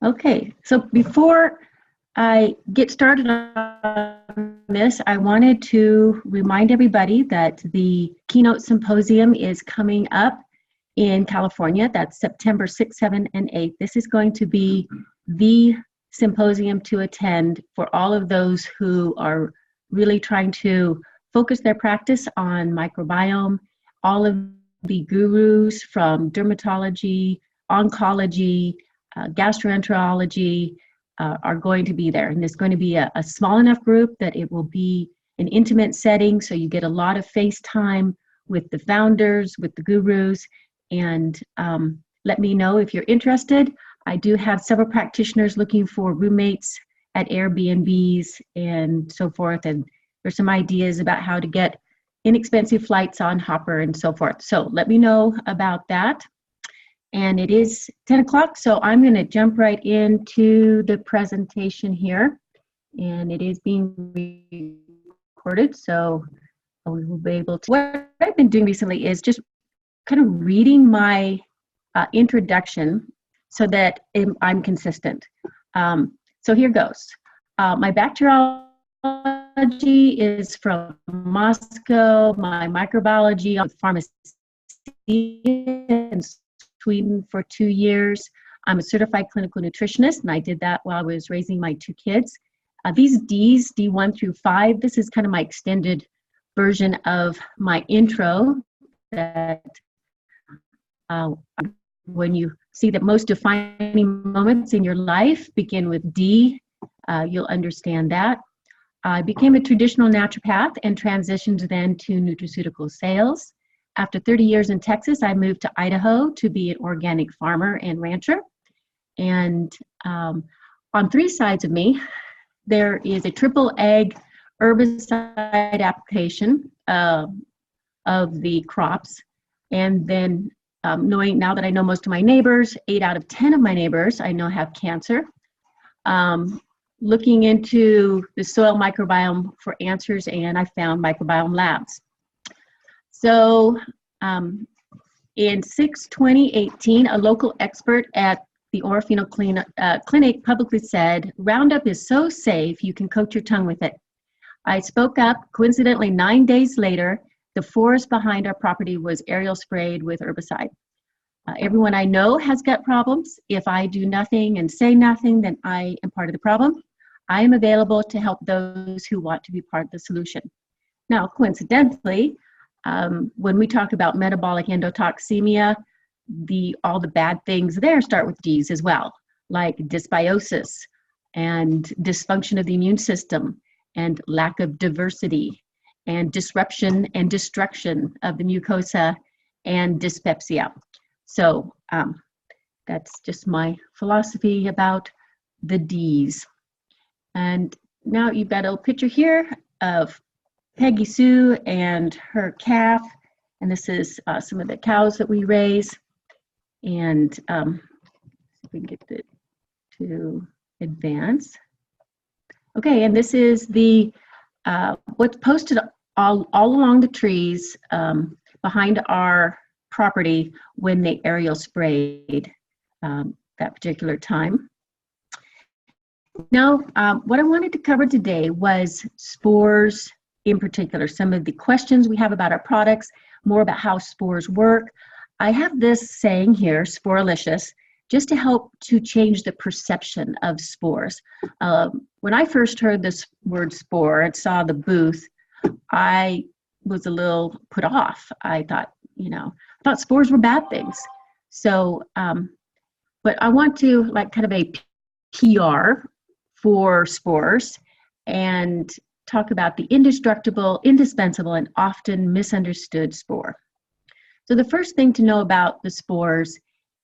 Okay, so before I get started on this, I wanted to remind everybody that the keynote symposium is coming up in California. That's September 6th, 7th, and 8th. This is going to be the symposium to attend for all of those who are really trying to focus their practice on microbiome. All of the gurus from dermatology, oncology, gastroenterology are going to be there. And there's going to be a small enough group that it will be an intimate setting, so you get a lot of face time with the founders, with the gurus, and let me know if you're interested. I do have several practitioners looking for roommates at Airbnbs and so forth, and there's some ideas about how to get inexpensive flights on Hopper and so forth. So let me know about that. And it is 10 o'clock, so I'm going to jump right into the presentation here. And it is being recorded, so we will be able to. What I've been doing recently is just kind of reading my introduction so that I'm consistent. So here goes. My bacteriology is from Moscow. My microbiology on pharmacy in Sweden for 2 years. I'm a certified clinical nutritionist, and I did that while I was raising my 2 kids. These Ds, D1 through 5, this is kind of my extended version of my intro that when you see that most defining moments in your life begin with D, you'll understand that. I became a traditional naturopath and transitioned then to nutraceutical sales. After 30 years in Texas, I moved to Idaho to be an organic farmer and rancher. And on 3 sides of me, there is a triple egg herbicide application of the crops. And then knowing now that I know most of my neighbors, 8 out of 10 of my neighbors I know have cancer. Looking into the soil microbiome for answers, and I found Microbiome Labs. So in 6/2018, a local expert at the Orofino Clinic publicly said, "Roundup is so safe, you can coat your tongue with it." I spoke up. Coincidentally, 9 days later, the forest behind our property was aerial sprayed with herbicide. Everyone I know has gut problems. If I do nothing and say nothing, then I am part of the problem. I am available to help those who want to be part of the solution. Now, coincidentally, when we talk about metabolic endotoxemia, all the bad things there start with Ds as well, like dysbiosis and dysfunction of the immune system and lack of diversity and disruption and destruction of the mucosa and dyspepsia. So that's just my philosophy about the Ds. And now you've got a little picture here of Peggy Sue and her calf, and this is some of the cows that we raise. And if we can get it to advance. Okay, and this is the what's posted all along the trees behind our property when they aerial sprayed that particular time. Now, what I wanted to cover today was spores in particular, some of the questions we have about our products, more about how spores work. I have this saying here, Sporalicious, just to help to change the perception of spores. When I first heard this word spore and saw the booth, I was a little put off. I thought, I thought spores were bad things. So, but I want to like kind of a PR for spores and talk about the indestructible, indispensable, and often misunderstood spore. So the first thing to know about the spores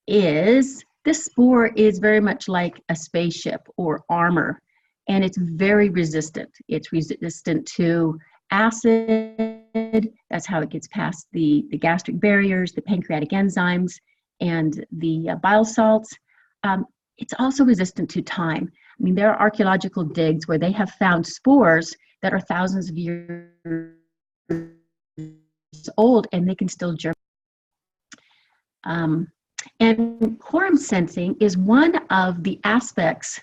is this spore is very much like a spaceship or armor, and it's very resistant. It's resistant to acid. That's how it gets past the gastric barriers, the pancreatic enzymes, and the bile salts. It's also resistant to time. I mean, there are archaeological digs where they have found spores that are thousands of years old, and they can still germinate. And quorum sensing is one of the aspects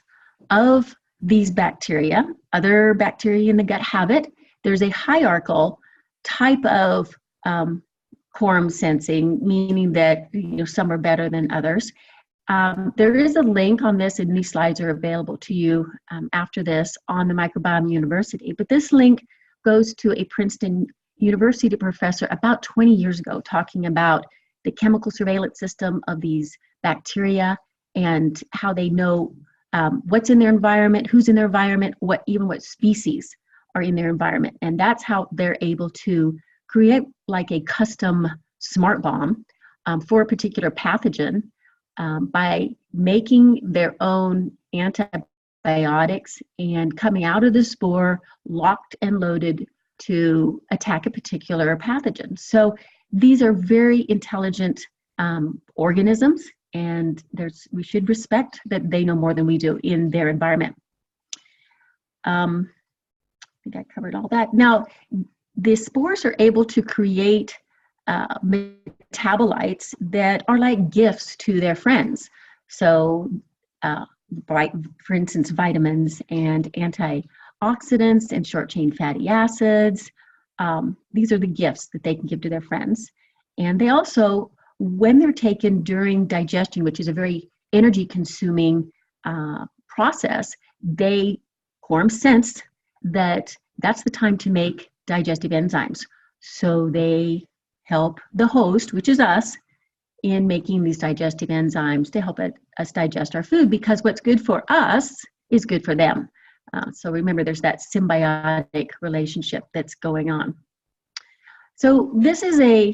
of these bacteria. Other bacteria in the gut have it. There's a hierarchical type of quorum sensing, meaning that some are better than others. There is a link on this, and these slides are available to you after this on the Microbiome University. But this link goes to a Princeton University professor about 20 years ago, talking about the chemical surveillance system of these bacteria and how they know what's in their environment, who's in their environment, even what species are in their environment. And that's how they're able to create like a custom smart bomb for a particular pathogen by making their own antibiotics and coming out of the spore locked and loaded to attack a particular pathogen. So these are very intelligent organisms, and we should respect that they know more than we do in their environment. I think I covered all that. Now, the spores are able to create metabolites that are like gifts to their friends. So, for instance, vitamins and antioxidants and short-chain fatty acids. These are the gifts that they can give to their friends. And they also, when they're taken during digestion, which is a very energy-consuming process, they quorum sense that that's the time to make digestive enzymes. So they help the host, which is us, in making these digestive enzymes to help us digest our food, because what's good for us is good for them. So remember, there's that symbiotic relationship that's going on. So this is a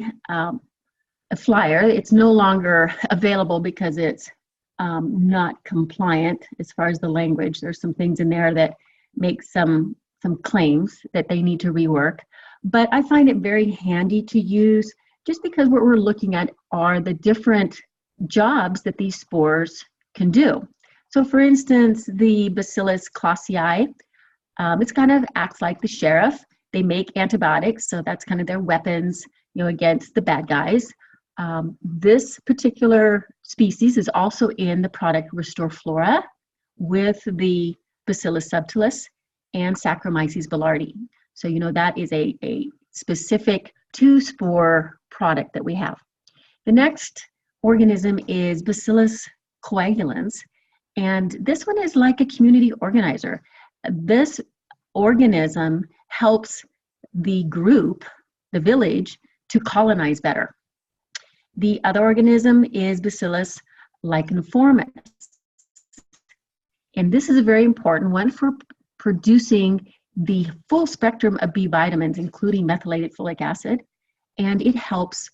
flyer. It's no longer available because it's not compliant as far as the language. There's some things in there that make some claims that they need to rework. But I find it very handy to use, just because what we're looking at are the different jobs that these spores can do. So for instance, the Bacillus clausii, it kind of acts like the sheriff. They make antibiotics, so that's kind of their weapons, against the bad guys. This particular species is also in the product Restore Flora with the Bacillus subtilis and Saccharomyces boulardii. So that is a specific 2-spore product that we have. The next organism is Bacillus coagulans, and this one is like a community organizer. This organism helps the group, the village, to colonize better. The other organism is Bacillus licheniformis, and this is a very important one for producing the full spectrum of B vitamins, including methylated folic acid, and it helps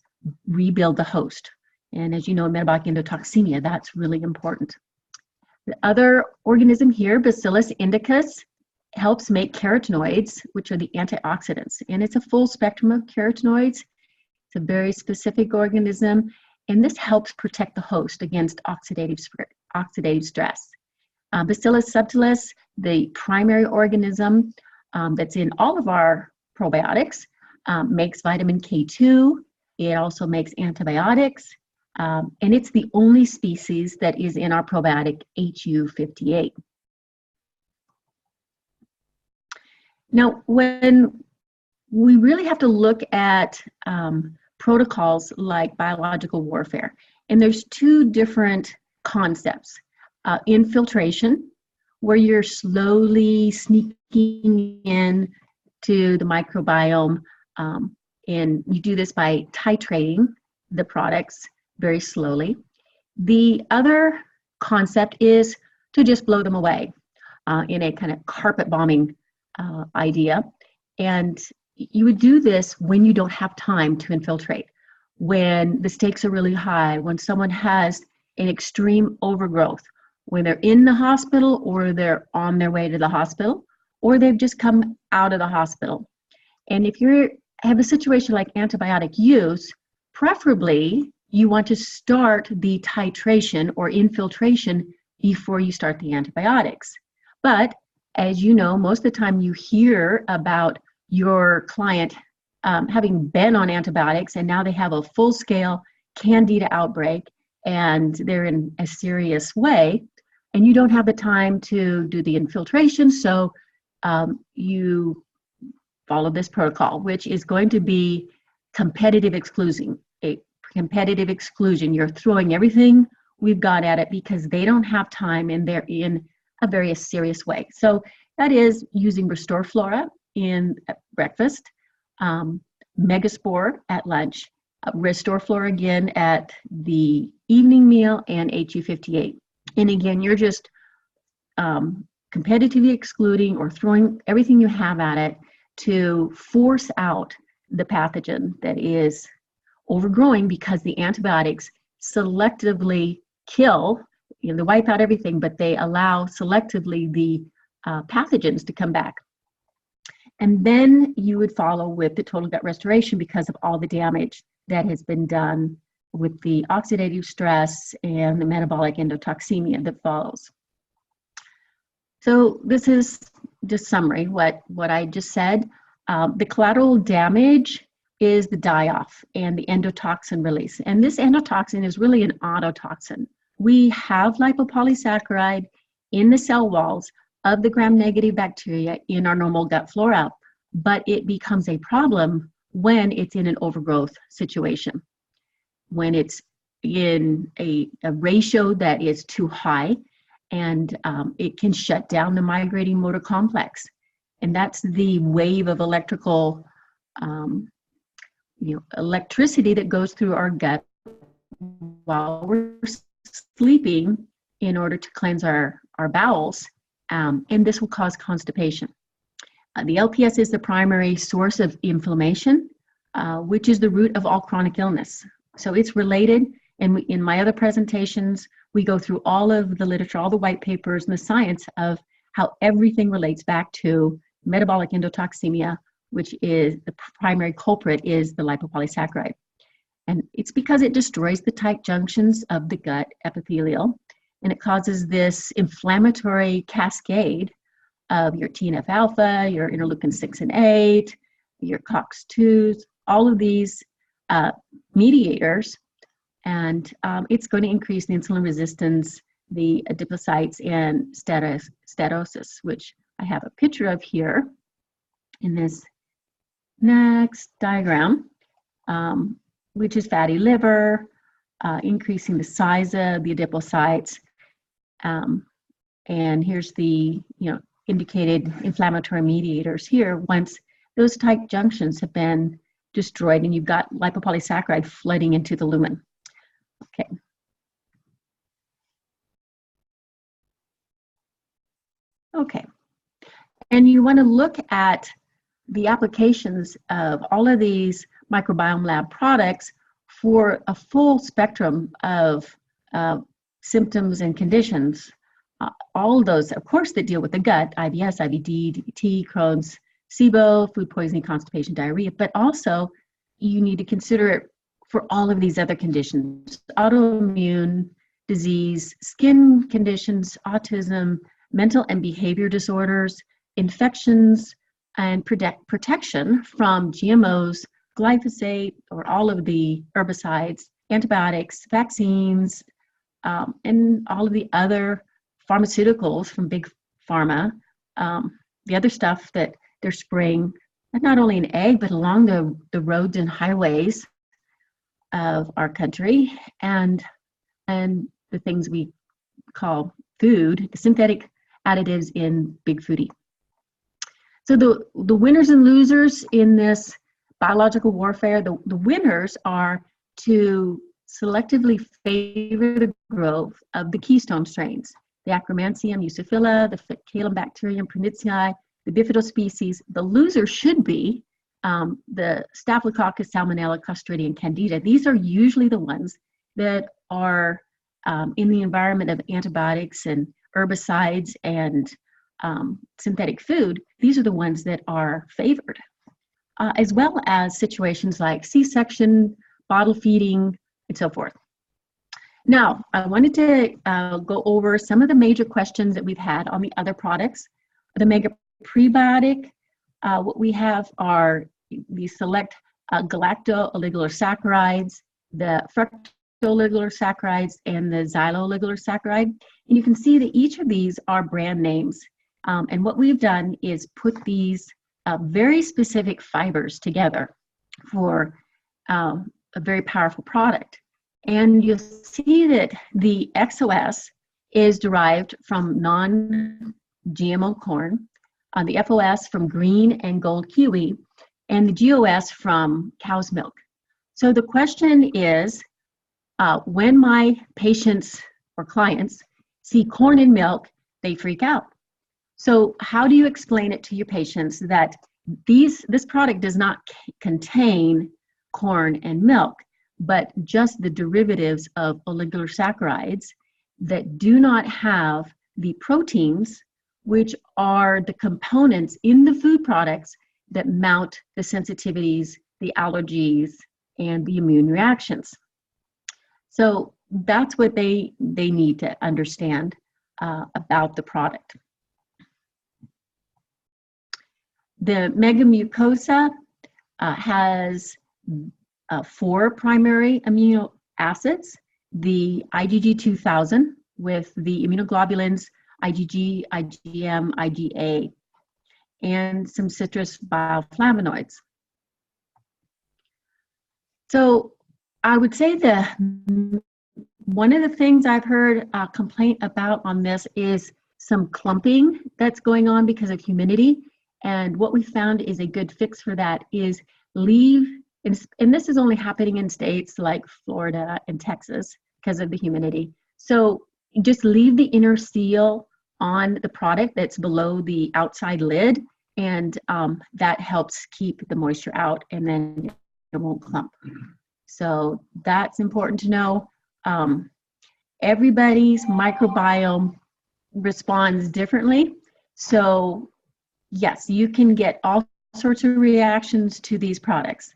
rebuild the host. And as you know, in metabolic endotoxemia, that's really important. The other organism here, Bacillus indicus, helps make carotenoids, which are the antioxidants. And it's a full spectrum of carotenoids. It's a very specific organism, and this helps protect the host against oxidative stress. Bacillus subtilis, the primary organism that's in all of our probiotics, makes vitamin K2. It also makes antibiotics, and it's the only species that is in our probiotic HU58. Now, when we really have to look at protocols like biological warfare, and there's 2 different concepts. Infiltration, where you're slowly sneaking in to the microbiome, and you do this by titrating the products very slowly. The other concept is to just blow them away in a kind of carpet bombing idea. And you would do this when you don't have time to infiltrate, when the stakes are really high, when someone has an extreme overgrowth, when they're in the hospital or they're on their way to the hospital, or they've just come out of the hospital. And if you have a situation like antibiotic use, preferably you want to start the titration or infiltration before you start the antibiotics. But as you know, most of the time you hear about your client having been on antibiotics and now they have a full-scale candida outbreak, and they're in a serious way, and you don't have the time to do the infiltration, so you follow this protocol, which is going to be competitive exclusion. A competitive exclusion. You're throwing everything we've got at it because they don't have time and they're in a very serious way. So that is using Restore Flora at breakfast, Megaspore at lunch, Restore Flora again at the evening meal, and HU58. And again, you're just competitively excluding or throwing everything you have at it to force out the pathogen that is overgrowing, because the antibiotics selectively kill, they wipe out everything, but they allow selectively the pathogens to come back. And then you would follow with the total gut restoration because of all the damage that has been done with the oxidative stress and the metabolic endotoxemia that follows. So this is just summary, what I just said. The collateral damage is the die-off and the endotoxin release. And this endotoxin is really an autotoxin. We have lipopolysaccharide in the cell walls of the gram-negative bacteria in our normal gut flora, but it becomes a problem when it's in an overgrowth situation. When it's in a ratio that is too high, and it can shut down the migrating motor complex. And that's the wave of electrical electricity that goes through our gut while we're sleeping in order to cleanse our bowels, and this will cause constipation. The LPS is the primary source of inflammation, which is the root of all chronic illness. So it's related, and in my other presentations, we go through all of the literature, all the white papers, and the science of how everything relates back to metabolic endotoxemia, which is the primary culprit is the lipopolysaccharide. And it's because it destroys the tight junctions of the gut epithelial, and it causes this inflammatory cascade of your TNF alpha, your interleukin 6 and 8, your COX-2s, all of these mediators, and it's going to increase the insulin resistance, the adipocytes, and stenosis, which I have a picture of here in this next diagram, which is fatty liver, increasing the size of the adipocytes, and here's the indicated inflammatory mediators here. Once those tight junctions have been destroyed and you've got lipopolysaccharide flooding into the lumen. Okay. Okay. And you want to look at the applications of all of these microbiome lab products for a full spectrum of symptoms and conditions. All those, of course, that deal with the gut, IBS, IBD, DVT, Crohn's, SIBO, food poisoning, constipation, diarrhea, but also you need to consider it for all of these other conditions: autoimmune disease, skin conditions, autism, mental and behavior disorders, infections, and protection from GMOs, glyphosate, or all of the herbicides, antibiotics, vaccines, and all of the other pharmaceuticals from big pharma, the other stuff that they're spraying, not only in ag, but along the roads and highways of our country, and the things we call food, the synthetic additives in big foodie. So the winners and losers in this biological warfare, the winners are to selectively favor the growth of the keystone strains, the Akkermansium, Eusophila, the Caelum-Bacterium, Prunitzii, the Bifidospecies. The loser should be the Staphylococcus, Salmonella, Clostridium, Candida. These are usually the ones that are in the environment of antibiotics and herbicides and synthetic food. These are the ones that are favored, as well as situations like C-section, bottle feeding, and so forth. Now, I wanted to go over some of the major questions that we've had on the other products. The Mega Prebiotic, what we have are the select galacto-oligosaccharides, the fructooligosaccharides and the xyloligosaccharides. And you can see that each of these are brand names. And what we've done is put these very specific fibers together for a very powerful product. And you'll see that the XOS is derived from non-GMO corn, the FOS from green and gold kiwi, and the GOS from cow's milk. So the question is, when my patients or clients see corn in milk, they freak out. So how do you explain it to your patients that this product does not contain corn and milk, but just the derivatives of oligosaccharides that do not have the proteins, which are the components in the food products that mount the sensitivities, the allergies, and the immune reactions? So that's what they need to understand about the product. The megamucosa has 4 primary amino acids, the IgG2000 with the immunoglobulins IgG, IgM, IgA, and some citrus bioflavonoids. So I would say that one of the things I've heard a complaint about on this is some clumping that's going on because of humidity. And what we found is a good fix for that is leave, and this is only happening in states like Florida and Texas because of the humidity. So just leave the inner seal on the product that's below the outside lid, and that helps keep the moisture out, and then it won't clump. So that's important to know. Everybody's microbiome responds differently. So yes, you can get all sorts of reactions to these products.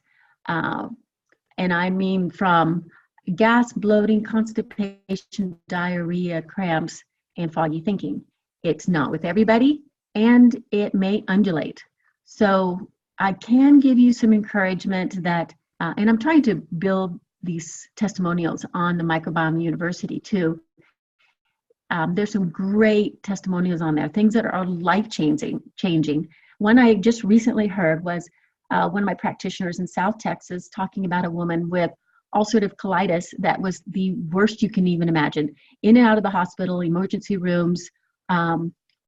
And I mean from gas, bloating, constipation, diarrhea, cramps, and foggy thinking. It's not with everybody, and it may undulate. So I can give you some encouragement that, and I'm trying to build these testimonials on the Microbiome University too. There's some great testimonials on there, things that are life-changing. One I just recently heard was one of my practitioners in South Texas talking about a woman with ulcerative colitis that was the worst you can even imagine. In and out of the hospital, emergency rooms,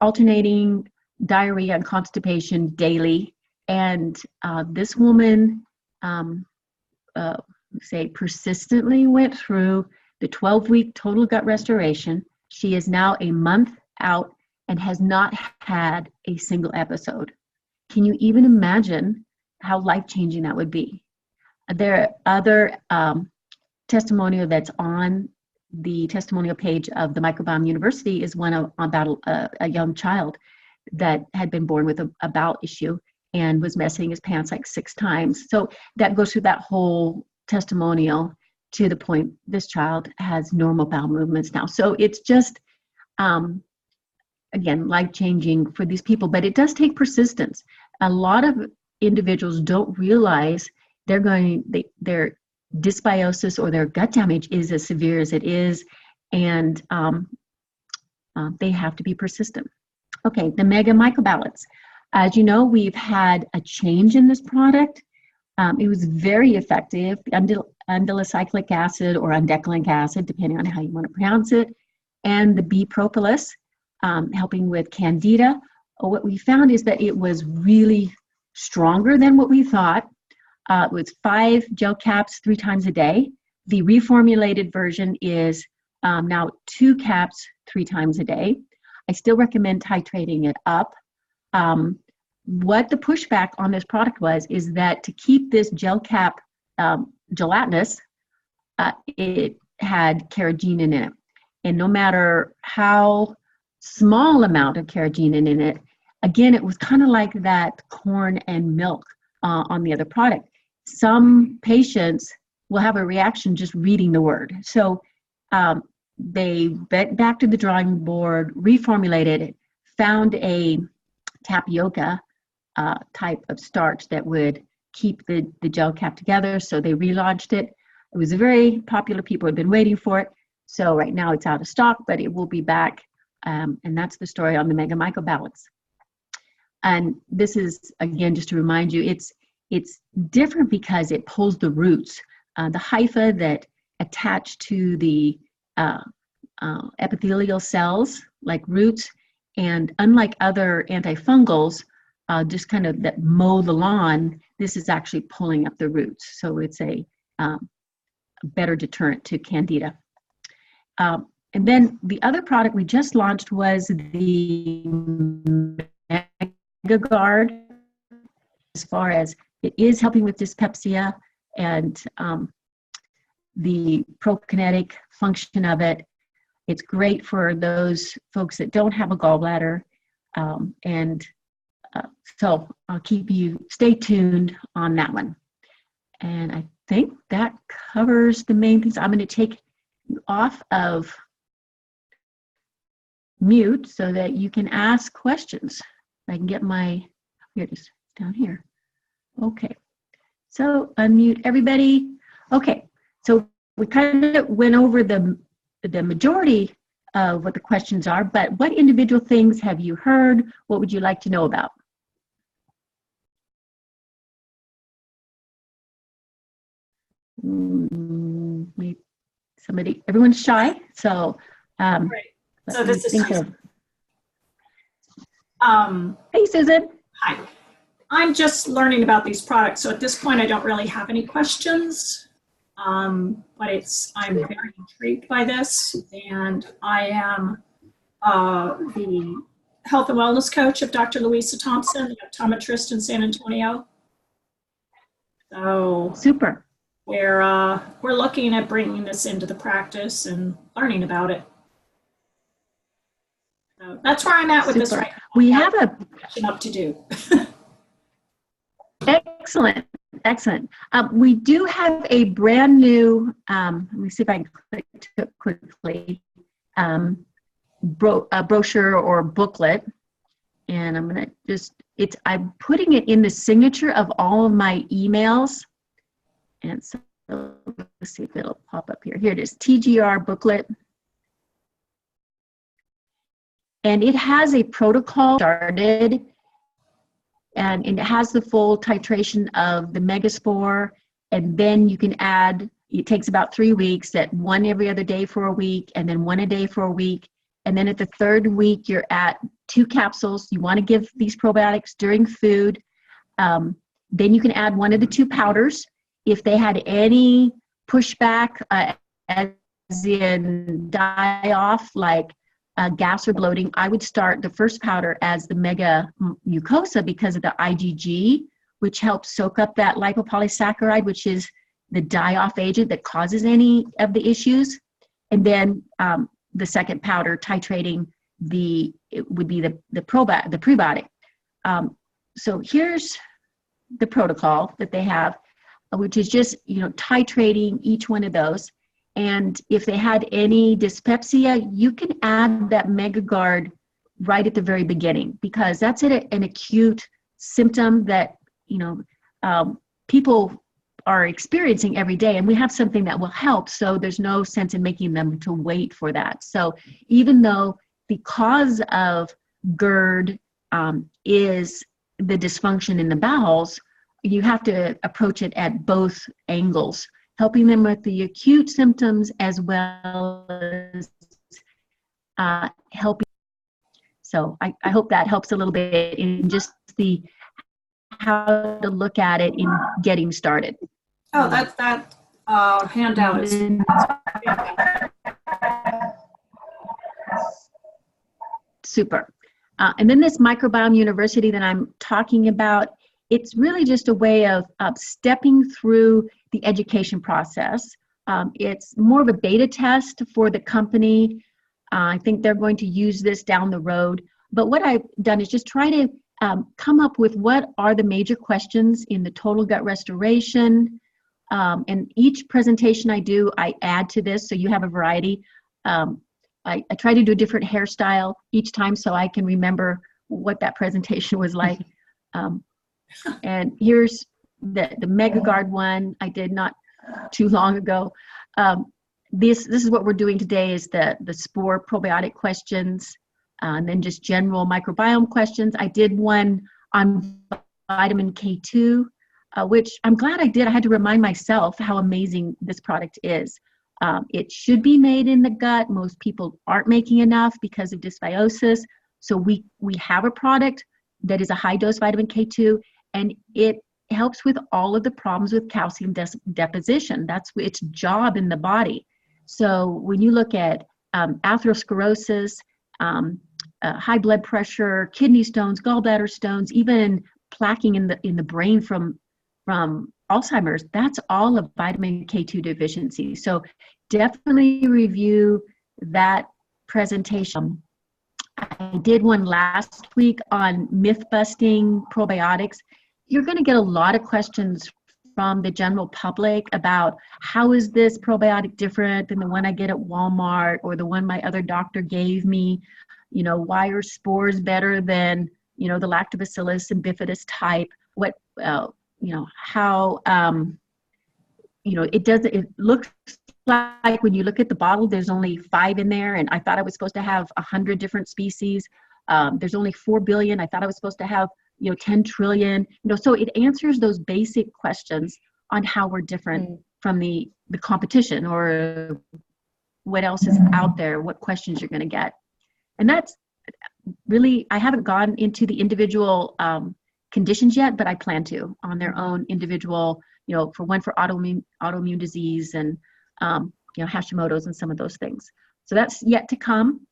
alternating diarrhea and constipation daily. And this woman, persistently went through the 12-week total gut restoration. She is now a month out and has not had a single episode. Can you even imagine how life-changing that would be? There are other testimonial that's on the testimonial page of the Microbiome University is one about a young child that had been born with a bowel issue and was messing his pants like 6 times. So that goes through that whole testimonial to the point this child has normal bowel movements now. So it's just, again, life-changing for these people, but it does take persistence. A lot of individuals don't realize their dysbiosis or their gut damage is as severe as it is, and they have to be persistent. Okay, the Mega Microbalance. As you know, we've had a change in this product. It was very effective. Undecanoic acid or undecanoic acid, depending on how you want to pronounce it, and the B propolis, helping with candida. What we found is that it was really stronger than what we thought. It was 5 gel caps 3 times a day. The reformulated version is now 2 caps 3 times a day. I still recommend titrating it up. What the pushback on this product was is that to keep this gel cap gelatinous, it had carrageenan in it. And no matter how small amount of carrageenan in it, again, it was kind of like that corn and milk on the other product. Some patients will have a reaction just reading the word. So they went back to the drawing board, reformulated it, found a tapioca type of starch that would keep the gel cap together. So they relaunched it. It was very popular. People had been waiting for it. So right now it's out of stock, but it will be back. And that's the story on the Mega Microbalance. And this is, again, just to remind you, it's different because it pulls the roots. The hypha that attach to the epithelial cells, like roots, and unlike other antifungals, just kind of that mow the lawn, this is actually pulling up the roots. So it's a better deterrent to Candida. And then the other product we just launched was the MegaGuard, as far as it is helping with dyspepsia and the prokinetic function of it. It's great for those folks that don't have a gallbladder. So I'll keep you, stay tuned on that one. And I think that covers the main things. I'm going to take you off of mute so that you can ask questions. I can get my, here it is, down here. Okay, so unmute everybody. Okay, so we kind of went over the majority of what the questions are, but what individual things have you heard? What would you like to know about? Somebody, everyone's shy, so right. So this is Susan. Hey, Susan. Hi. I'm just learning about these products, so at this point I don't really have any questions. But I'm very intrigued by this, and I am the health and wellness coach of Dr. Louisa Thompson, the optometrist in San Antonio. So super. We're looking at bringing this into the practice and learning about it. So that's where I'm at with this right now. We have a up to do. Excellent, excellent. We do have a brand new, let me see if I can click to it quickly, brochure or booklet. And I'm gonna just, I'm putting it in the signature of all of my emails. And so let's see if it'll pop up here. Here it is, TGR booklet. And it has a protocol started, and it has the full titration of the Megaspore, and then you can add, it takes about 3 weeks, at one every other day for a week, and then one a day for a week. And then at the third week, you're at 2 capsules. You want to give these probiotics during food. Then you can add one of the 2 powders. If they had any pushback, as in die off, like gas or bloating, I would start the first powder as the Mega Mucosa because of the IgG, which helps soak up that lipopolysaccharide, which is the die-off agent that causes any of the issues. And then the second powder titrating it would be the prebiotic. So here's the protocol that they have, which is just, titrating each one of those. And if they had any dyspepsia, you can add that MegaGuard right at the very beginning, because that's an acute symptom that, people are experiencing every day, and we have something that will help. So there's no sense in making them to wait for that. So even though the cause of GERD is the dysfunction in the bowels, you have to approach it at both angles, helping them with the acute symptoms as well as helping. So I hope that helps a little bit in just how to look at it in getting started. Oh, that handout is super. And then this Microbiome University that I'm talking about, it's really just a way of stepping through the education process. It's more of a beta test for the company. I think they're going to use this down the road. But what I've done is just try to come up with what are the major questions in the total gut restoration. And each presentation I do, I add to this, so you have a variety. I try to do a different hairstyle each time so I can remember what that presentation was like. And here's the MegaGuard one. I did not too long ago. This is what we're doing today is the spore probiotic questions, and then just general microbiome questions. I did one on vitamin K2, which I'm glad I did. I had to remind myself how amazing this product is. It should be made in the gut. Most people aren't making enough because of dysbiosis. So we have a product that is a high dose vitamin K2, and it helps with all of the problems with calcium deposition. That's its job in the body. So when you look at atherosclerosis, high blood pressure, kidney stones, gallbladder stones, even plaquing in the brain from Alzheimer's, that's all a vitamin K2 deficiency. So definitely review that presentation. I did one last week on myth-busting probiotics. You're going to get a lot of questions from the general public about how is this probiotic different than the one I get at Walmart or the one my other doctor gave me? You know, why are spores better than, you know, the lactobacillus and bifidus type? What, you know, how, you know, it looks like when you look at the bottle, there's only 5 in there, and I thought I was supposed to have 100 different species. There's only 4 billion. I thought I was supposed to have, you know, 10 trillion. You know, so it answers those basic questions on how we're different from the competition or what else is out there, what questions you're going to get. And that's really, I haven't gone into the individual conditions yet, but I plan to on their own individual, you know, for autoimmune disease and, you know, Hashimoto's and some of those things. So that's yet to come.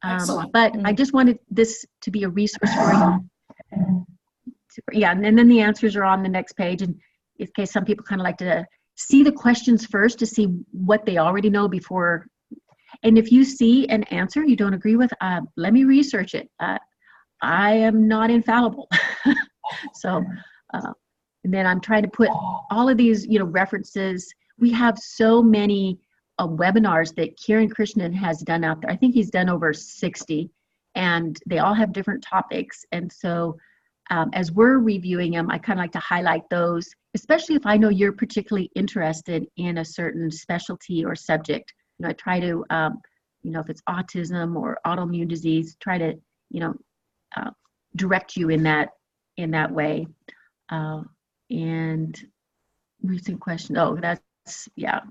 But I just wanted this to be a resource for you. Yeah, and then the answers are on the next page. And in case some people kind of like to see the questions first to see what they already know before. And if you see an answer you don't agree with, let me research it. I am not infallible. So, and then I'm trying to put all of these, you know, references. We have so many webinars that Kieran Krishnan has done out there. I think he's done over 60, and they all have different topics. And so as we're reviewing them, I kind of like to highlight those, especially if I know you're particularly interested in a certain specialty or subject. You know, I try to, you know, if it's autism or autoimmune disease, try to, you know, direct you in that way. And recent question. Oh, that's, yeah.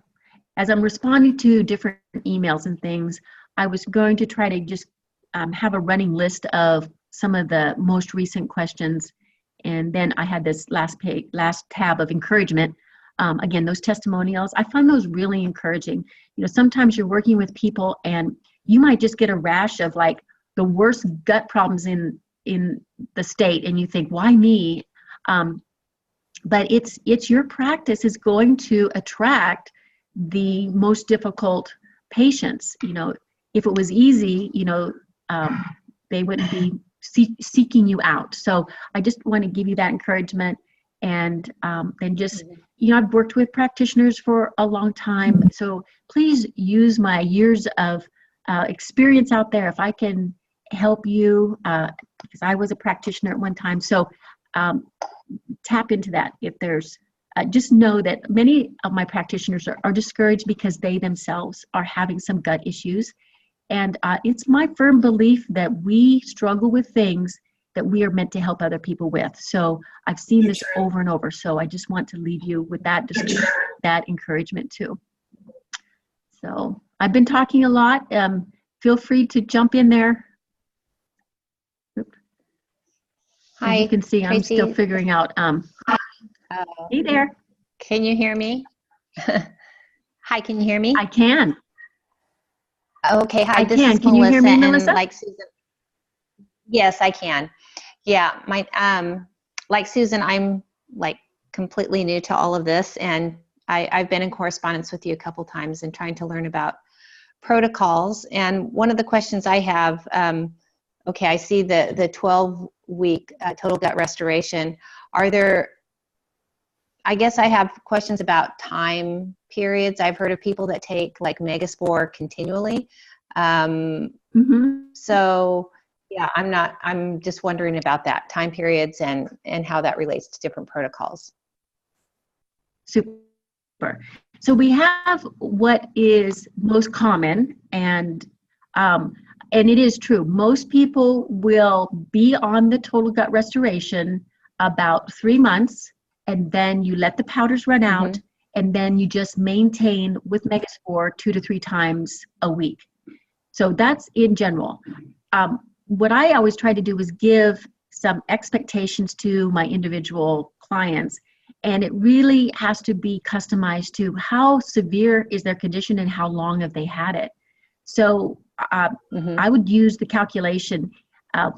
As I'm responding to different emails and things, I was going to try to just have a running list of some of the most recent questions. And then I had this last tab of encouragement. Again, those testimonials, I find those really encouraging. You know, sometimes you're working with people and you might just get a rash of like the worst gut problems in the state, and you think, why me? But it's your practice is going to attract the most difficult patients. You know, if it was easy, you know, they wouldn't be seeking you out. So I just want to give you that encouragement. And then just, you know, I've worked with practitioners for a long time. So please use my years of experience out there if I can help you, because I was a practitioner at one time. So tap into that. If there's, just know that many of my practitioners are discouraged because they themselves are having some gut issues. And it's my firm belief that we struggle with things that we are meant to help other people with. So I've seen this over and over. So I just want to leave you with that, that encouragement too. So I've been talking a lot. Feel free to jump in there. Hi, as you can see, I'm still figuring out. Hey there. Can you hear me? Hi, can you hear me? I can. Okay, hi, this can. is Can Melissa, you hear me, and Melissa? like Susan. Yes, I can. Yeah, my like Susan, I'm like completely new to all of this, and I've been in correspondence with you a couple times and trying to learn about protocols. And one of the questions I have, okay, I see the 12-week total gut restoration. Are there, I guess I have questions about time periods. I've heard of people that take like Megaspore continually. So yeah, I'm just wondering about that, time periods and how that relates to different protocols. Super So we have what is most common, and it is true. Most people will be on the total gut restoration about 3 months, and then you let the powders run out, and then you just maintain with Megaspore 2 to 3 times a week. So that's in general. What I always try to do is give some expectations to my individual clients, and it really has to be customized to how severe is their condition and how long have they had it. So I would use the calculation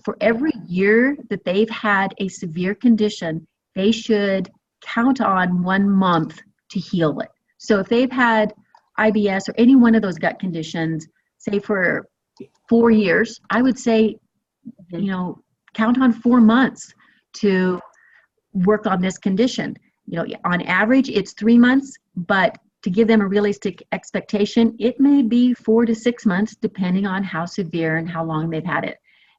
for every year that they've had a severe condition, they should count on 1 month to heal it. So if they've had IBS or any one of those gut conditions, say for 4 years, I would say, count on 4 months to work on this condition. On average, it's 3 months, but to give them a realistic expectation, it may be 4 to 6 months, depending on how severe and how long they've had it.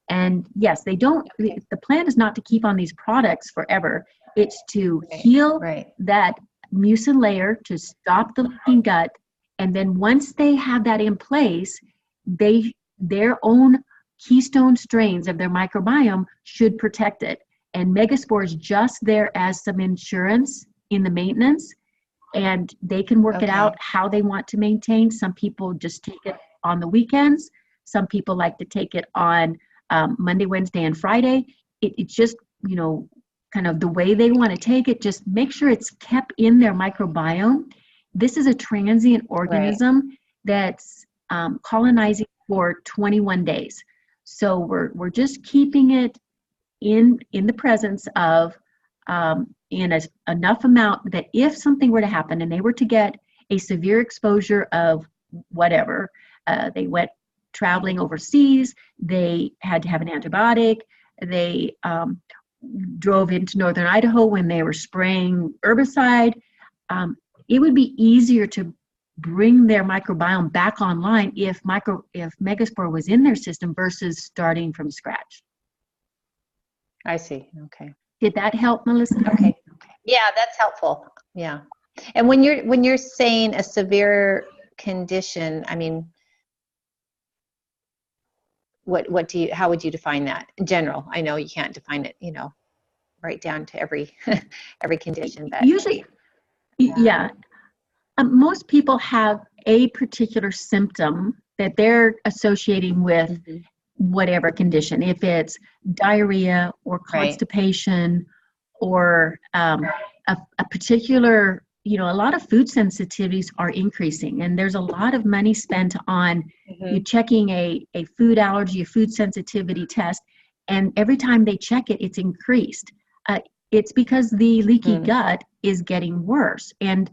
And yes, the plan is not to keep on these products forever. It's to heal that mucin layer, to stop the leaking gut. And then once they have that in place, their own keystone strains of their microbiome should protect it. And Megaspore is just there as some insurance in the maintenance, and they can work it out how they want to maintain. Some people just take it on the weekends. Some people like to take it on Monday, Wednesday, and Friday. It's just, kind of the way they want to take it. Just make sure it's kept in their microbiome. This is a transient organism that's colonizing for 21 days. So we're just keeping it in the presence of in enough amount that if something were to happen and they were to get a severe exposure of whatever, they went traveling overseas, they had to have an antibiotic, they drove into northern Idaho when they were spraying herbicide, it would be easier to bring their microbiome back online if Megaspore was in their system versus starting from scratch. I see. Okay. Did that help, Melissa? Okay. Yeah, that's helpful. Yeah. And when you're saying a severe condition, I mean, how would you define that in general? I know you can't define it, right down to every condition, but usually, most people have a particular symptom that they're associating with whatever condition. If it's diarrhea or constipation or a particular, a lot of food sensitivities are increasing, and there's a lot of money spent on you checking a food allergy, a food sensitivity test, and every time they check it, it's increased. It's because the leaky gut is getting worse, and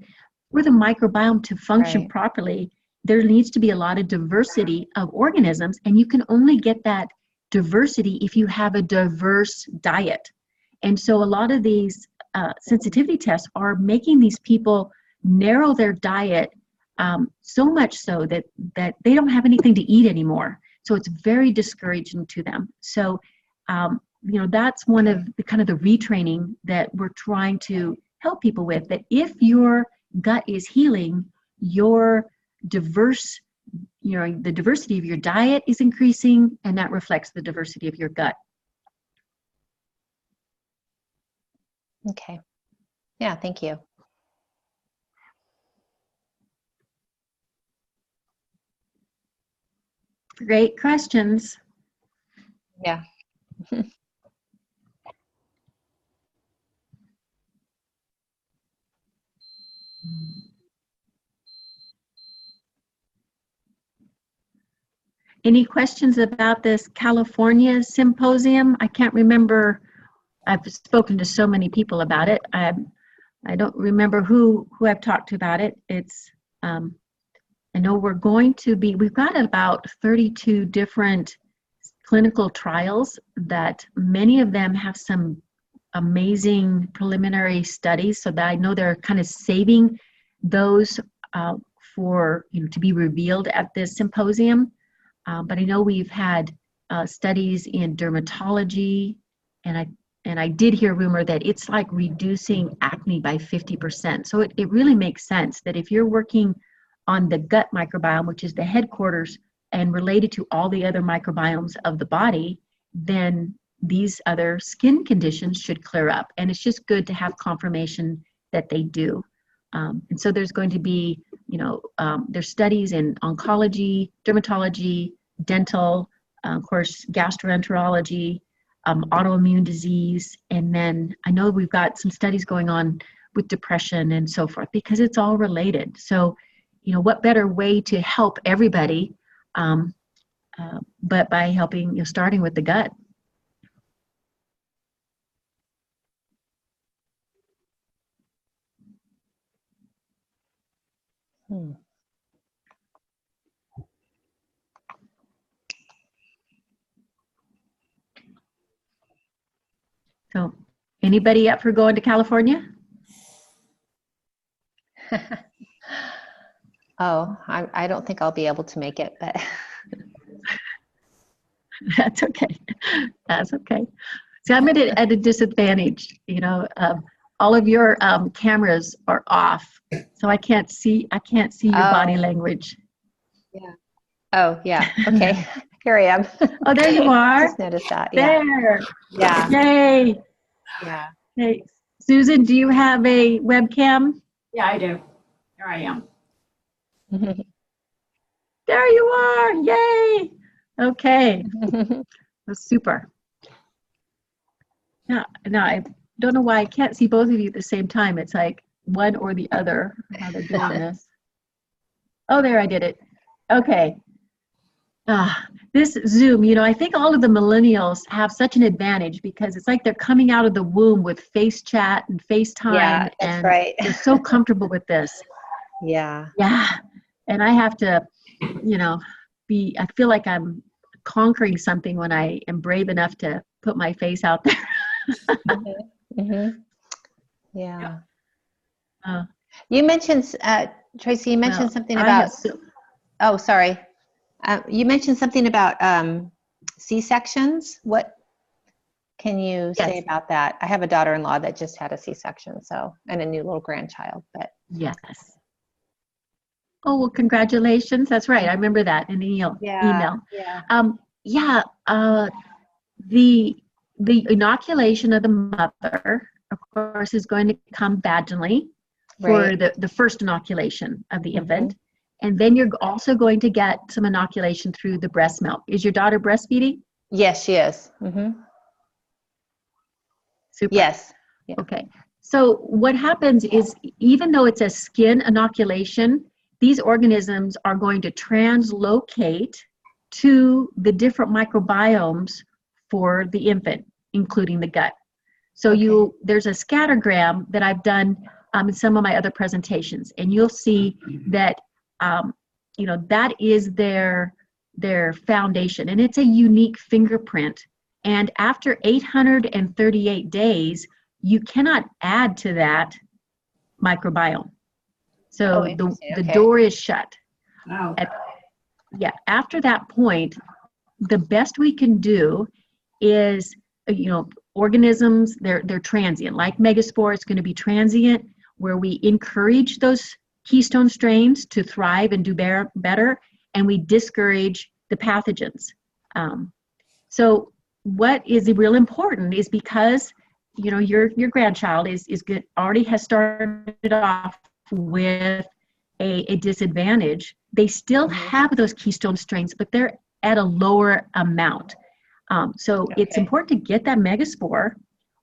for the microbiome to function properly, there needs to be a lot of diversity of organisms, and you can only get that diversity if you have a diverse diet. And so a lot of these sensitivity tests are making these people narrow their diet so much so that they don't have anything to eat anymore. So it's very discouraging to them. So, that's one of the kind of the retraining that we're trying to help people with, that if your gut is healing, your the diversity of your diet is increasing, and that reflects the diversity of your gut. Okay. Yeah, thank you. Great questions. Yeah. Any questions about this California symposium? I can't remember. I've spoken to so many people about it. I don't remember who I've talked to about it. It's I know we've got about 32 different clinical trials that many of them have some amazing preliminary studies, so that I know they're kind of saving those for to be revealed at this symposium. But I know we've had studies in dermatology and and I did hear rumor that it's like reducing acne by 50%. So it really makes sense that if you're working on the gut microbiome, which is the headquarters and related to all the other microbiomes of the body, then these other skin conditions should clear up. And it's just good to have confirmation that they do. And so there's going to be, there's studies in oncology, dermatology, dental, of course, gastroenterology, autoimmune disease, and then I know we've got some studies going on with depression and so forth, because it's all related. So, what better way to help everybody, but by helping, starting with the gut. So, anybody up for going to California? Oh, I don't think I'll be able to make it, but. That's okay. That's okay. See, I'm at a disadvantage. All of your cameras are off, so I can't see your body language. Yeah. Oh, yeah. Okay. Here I am. Oh, there you are. Just noticed that. Yeah. There. Yeah. Yay. Yeah. Hey, Susan, do you have a webcam? Yeah, I do. Here I am. There you are. Yay. Okay. That's super. Now, I don't know why I can't see both of you at the same time. It's like one or the other, how they're doing this. Oh, there, I did it. Okay. This Zoom, I think all of the millennials have such an advantage because it's like they're coming out of the womb with face chat and FaceTime. Yeah, that's and right. They're so comfortable with this. Yeah. Yeah. And I have to, I feel like I'm conquering something when I am brave enough to put my face out there. Yeah. Uh, You mentioned, Tracy, you mentioned something about, oh, sorry. You mentioned something about C-sections. What can you say about that? I have a daughter-in-law that just had a C-section, and a new little grandchild, but. Yes. Oh, well, congratulations. That's right. I remember that in the email. Yeah. The inoculation of the mother, of course, is going to come vaginally for the first inoculation of the infant. And then you're also going to get some inoculation through the breast milk. Is your daughter breastfeeding? Yes, she is. Super. Yes. Yeah. Okay. So what happens is, even though it's a skin inoculation, these organisms are going to translocate to the different microbiomes for the infant, including the gut. So there's a scattergram that I've done in some of my other presentations, and you'll see that that is their foundation, and it's a unique fingerprint. And after 838 days, you cannot add to that microbiome. So the door is shut. Wow. After that point, the best we can do is, organisms, they're transient. Like megaspore, it's going to be transient, where we encourage those keystone strains to thrive and do better, and we discourage the pathogens. So what is real important is, because your grandchild is good, already has started off with a disadvantage, they still have those keystone strains, but they're at a lower amount. It's important to get that megaspore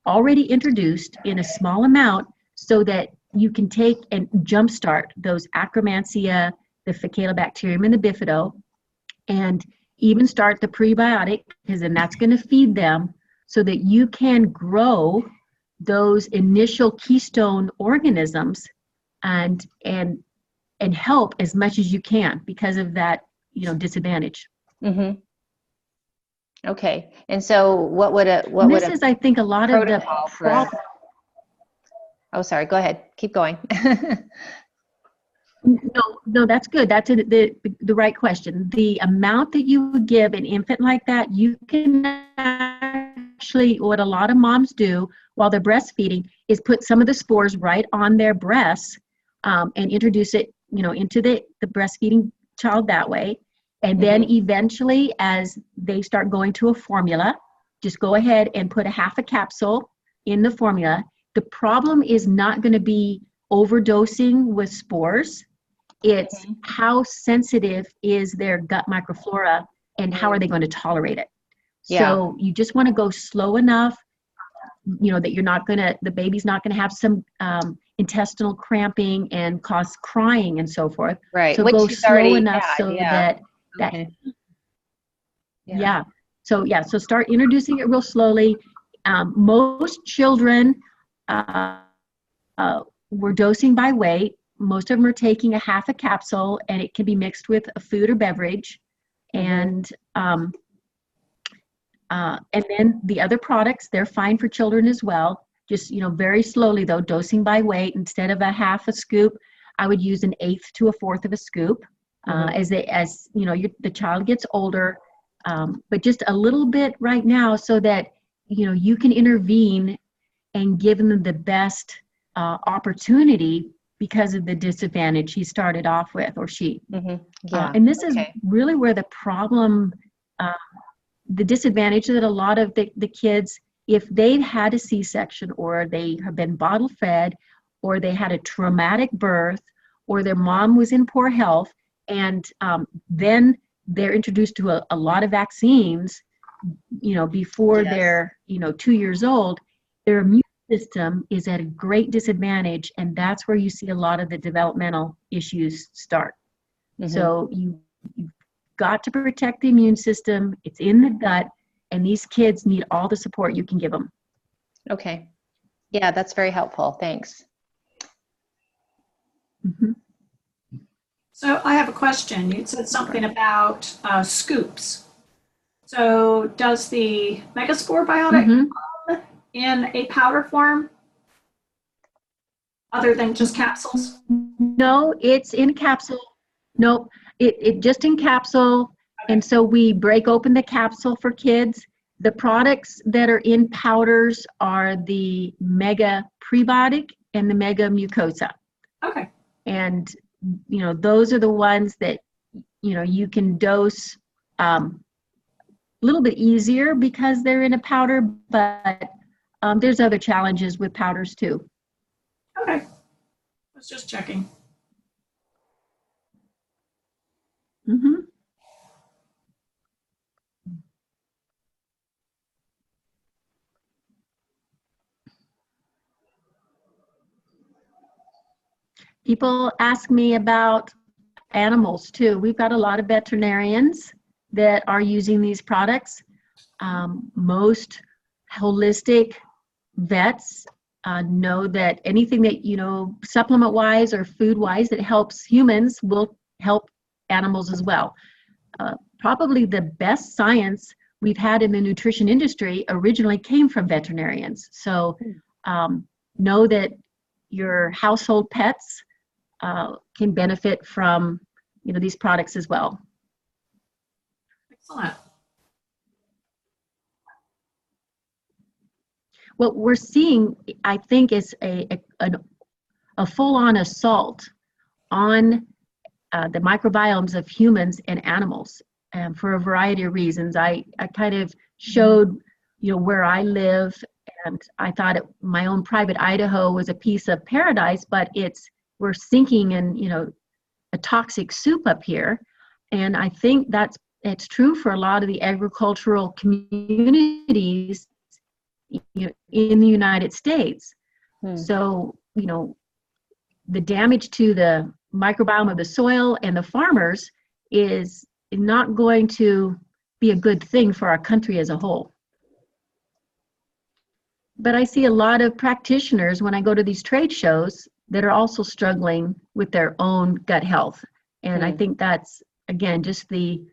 already introduced in a small amount, so that you can take and jumpstart those Akkermansia, the Faecalibacterium, and the Bifido, and even start the prebiotic, because then that's going to feed them, so that you can grow those initial keystone organisms and help as much as you can because of that disadvantage. Okay. And so what would this is, I think, a lot of the problem. Oh, sorry. Go ahead. Keep going. No, that's good. That's the right question. The amount that you would give an infant like that, you can actually actually, what a lot of moms do while they're breastfeeding is put some of the spores right on their breasts, and introduce it, into the breastfeeding child that way. And then eventually, as they start going to a formula, just go ahead and put a half a capsule in the formula. The problem is not going to be overdosing with spores. It's how sensitive is their gut microflora and how are they going to tolerate it. So you just want to go slow enough, that the baby's not going to have some intestinal cramping and cause crying and so forth. Right. So Which go she's slow already enough had, so yeah. that Okay. yeah. So start introducing it real slowly. Most children were dosing by weight. Most of them are taking a half a capsule, and it can be mixed with a food or beverage. And then the other products, they're fine for children as well. Just, very slowly though, dosing by weight. Instead of a half a scoop, I would use 1/8 to 1/4 of a scoop. As the child gets older, but just a little bit right now so that, you can intervene and give them the best opportunity because of the disadvantage he started off with, or she. And this is really where the problem, the disadvantage that a lot of the kids, if they've had a C-section, or they have been bottle fed, or they had a traumatic birth, or their mom was in poor health, and then they're introduced to a lot of vaccines, before they're, 2 years old, their immune system is at a great disadvantage, and that's where you see a lot of the developmental issues start. So you've got to protect the immune system. It's in the gut, and these kids need all the support you can give them. Okay. Yeah, that's very helpful. Thanks. So I have a question. You said something about scoops. So does the Megaspore biotic come in a powder form other than just capsules? No, it's in capsule. No, it just in capsule. And so we break open the capsule for kids. The products that are in powders are the Mega Prebiotic and the Mega Mucosa. Okay. And, those are the ones that, you can dose a little bit easier because they're in a powder, but there's other challenges with powders too. Okay. I was just checking. People ask me about animals too. We've got a lot of veterinarians that are using these products. Most holistic vets know that anything that, supplement-wise or food-wise that helps humans will help animals as well. Probably the best science we've had in the nutrition industry originally came from veterinarians. So know that your household pets can benefit from, these products as well. Excellent. What we're seeing, I think, is a full-on assault on the microbiomes of humans and animals, and for a variety of reasons. I kind of showed, where I live, and I thought my own private Idaho was a piece of paradise, but we're sinking in, a toxic soup up here. And I think it's true for a lot of the agricultural communities in the United States. So, the damage to the microbiome of the soil and the farmers is not going to be a good thing for our country as a whole. But I see a lot of practitioners when I go to these trade shows that are also struggling with their own gut health. And I think that's, again, just the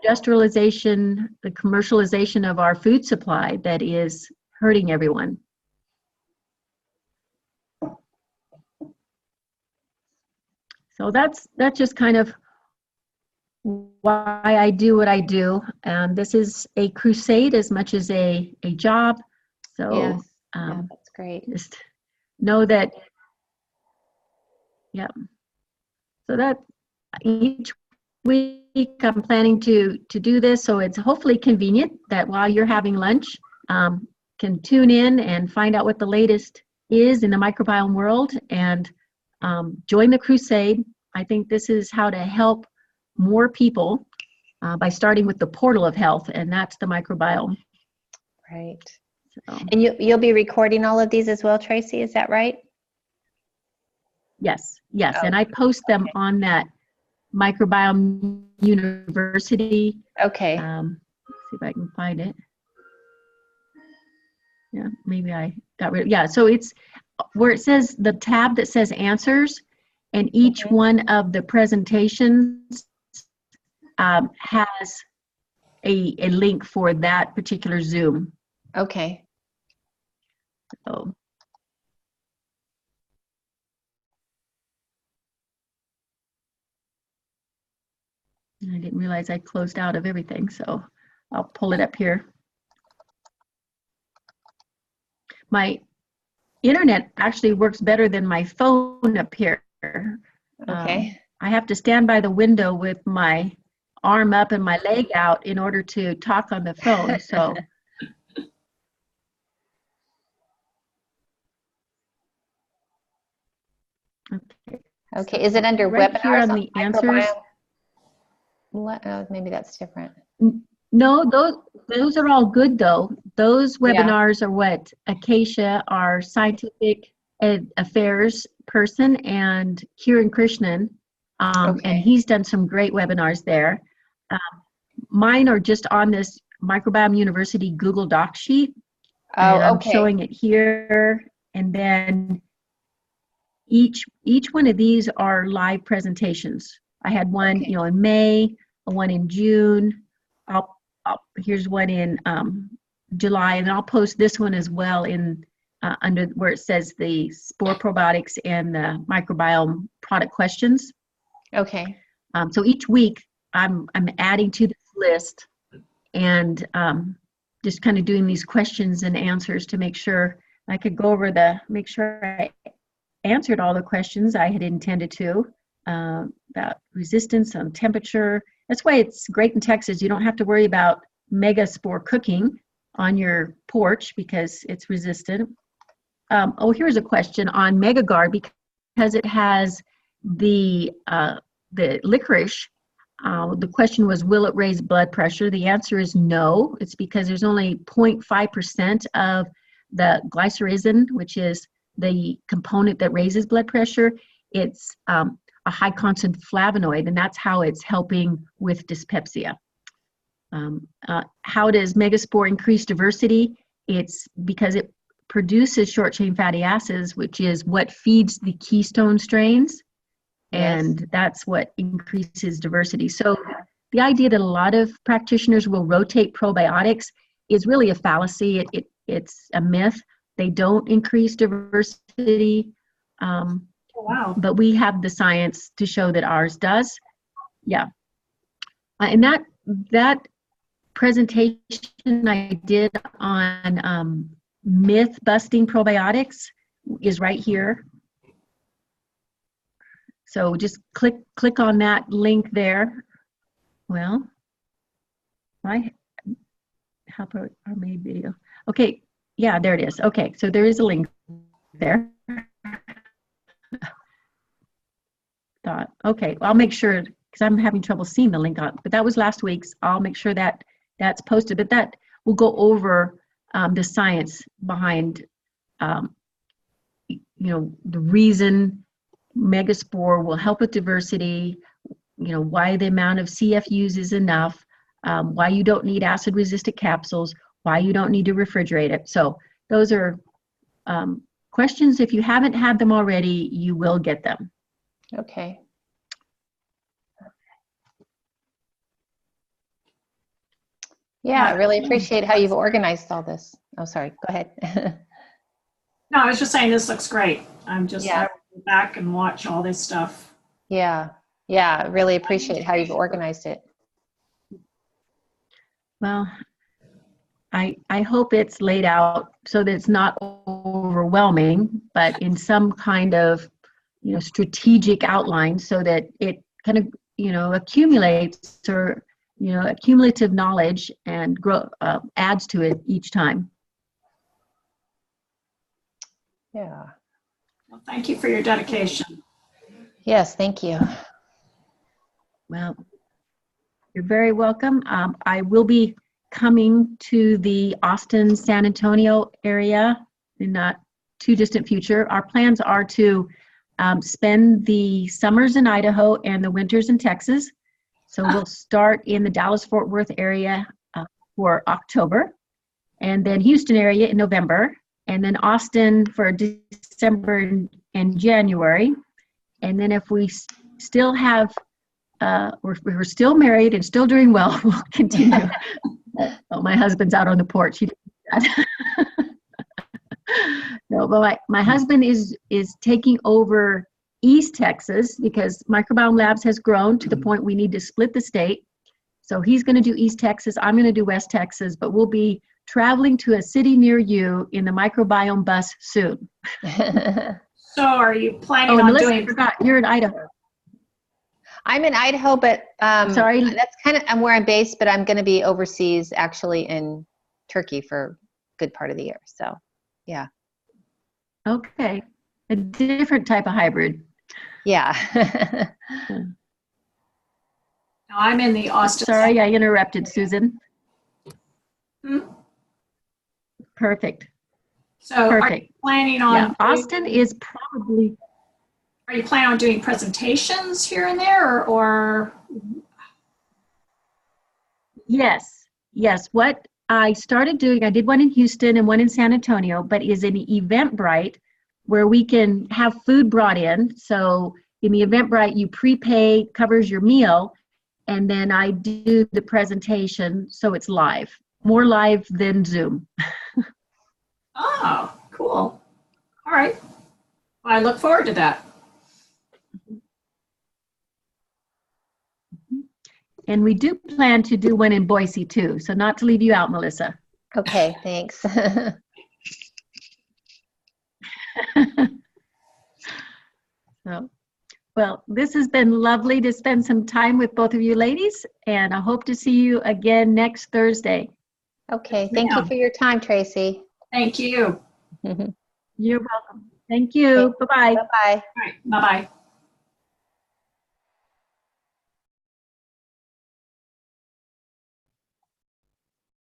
industrialization, the commercialization of our food supply that is hurting everyone. So that's just kind of why I do what I do. This is a crusade as much as a job. So Yes. Yeah, that's great. just know that, yeah. So that each week I'm planning to do this, so it's hopefully convenient that while you're having lunch, can tune in and find out what the latest is in the microbiome world and join the crusade. I think this is how to help more people by starting with the portal of health, and that's the microbiome. Right. So, And you'll be recording all of these as well, Tracy, is that right? yes, yes, Oh, and I post them on that Microbiome University. okay. See if I can find it. Yeah, maybe I got rid of, yeah, so it's where it says the tab that says answers, and each one of the presentations has a link for that particular Zoom. Okay. So, I didn't realize I closed out of everything, so I'll pull it up here. My internet actually works better than my phone up here. Okay. I have to stand by the window with my arm up and my leg out in order to talk on the phone. So, okay. Okay. Is it under Right webinars here on the answers? microbiome? What? Oh, maybe that's different. No, those are all good though. Those Yeah. webinars are what Acacia, our scientific affairs person, and Kiran Krishnan, and Okay. he's done some great webinars there. Mine are just on this Microbiome University Google Doc sheet, and Oh, I'm okay. showing it here. And then each one of these are live presentations. I had one, Okay. in May, one in June. Here's one in July, and I'll post this one as well in under where it says the spore probiotics and the microbiome product questions. Okay. So each week I'm adding to this list and just kind of doing these questions and answers to make sure I could go over make sure I answered all the questions I had intended to about resistance on temperature. That's why it's great in Texas. You don't have to worry about megaspore cooking on your porch because it's resistant. Here's a question on MegaGuard because it has the licorice. The question was, will it raise blood pressure? The answer is no. It's because there's only 0.5% of the glycyrrhizin, which is the component that raises blood pressure. It's a high content flavonoid, and that's how it's helping with dyspepsia. How does Megaspore increase diversity? It's because it produces short chain fatty acids, which is what feeds the keystone strains. And that's what increases diversity. So the idea that a lot of practitioners will rotate probiotics is really a fallacy. It's a myth. They don't increase diversity. Wow. But we have the science to show that ours does. Yeah. And that presentation I did on myth busting probiotics is right here. So just click on that link there. Well, how about our main video? Okay, yeah, there it is. Okay, so there is a link there. Okay, I'll make sure because I'm having trouble seeing the link on. But that was last week's. I'll make sure that that's posted. But that will go over the science behind, the reason Megaspore will help with diversity, why the amount of CFUs is enough, why you don't need acid-resistant capsules, why you don't need to refrigerate it. So those are questions. If you haven't had them already, you will get them. Okay. Yeah, I really appreciate how you've organized all this. Oh, sorry. Go ahead. No, I was just saying this looks great. I will go back and watch all this stuff. Yeah. Yeah, really appreciate how you've organized it. Well, I hope it's laid out so that it's not overwhelming, but in some kind of, strategic outline so that it kind of, accumulates or, accumulative knowledge and adds to it each time. Yeah. Well, thank you for your dedication. Yes, thank you. Well, you're very welcome. I will be coming to the Austin, San Antonio area in not too distant future. Our plans are to spend the summers in Idaho and the winters in Texas. So we'll start in the Dallas-Fort Worth area for October, and then Houston area in November, and then Austin for December and January. And then if we still have, we're still married and still doing well, we'll continue. Oh, my husband's out on the porch. He didn't do that. No, but my husband is taking over East Texas because Microbiome Labs has grown to the point we need to split the state. So he's going to do East Texas. I'm going to do West Texas, but we'll be traveling to a city near you in the microbiome bus soon. So are you planning on Melissa, doing? I forgot, you're in Idaho. I'm in Idaho, but Sorry. that's kind of where I'm based, but I'm going to be overseas actually in Turkey for a good part of the year. So, yeah. Okay. A different type of hybrid. Yeah. I'm in the Austin. Sorry, I interrupted, Susan. Hmm? Perfect. So are you Perfect. planning on? Yeah, Austin is probably. Are you planning on doing presentations here and there, or? Yes. What I started doing, I did one in Houston and one in San Antonio, but is an Eventbrite where we can have food brought in. So in the Eventbrite, you prepay, covers your meal, and then I do the presentation so it's live, more live than Zoom. Oh, cool. All right. Well, I look forward to that. And we do plan to do one in Boise too, so not to leave you out, Melissa. Okay, thanks. So, well, this has been lovely to spend some time with both of you ladies, and I hope to see you again next Thursday. Okay, thank you for your time, Tracy. Thank you. You're welcome. Thank you. Bye-bye. Bye-bye. All right. Bye-bye.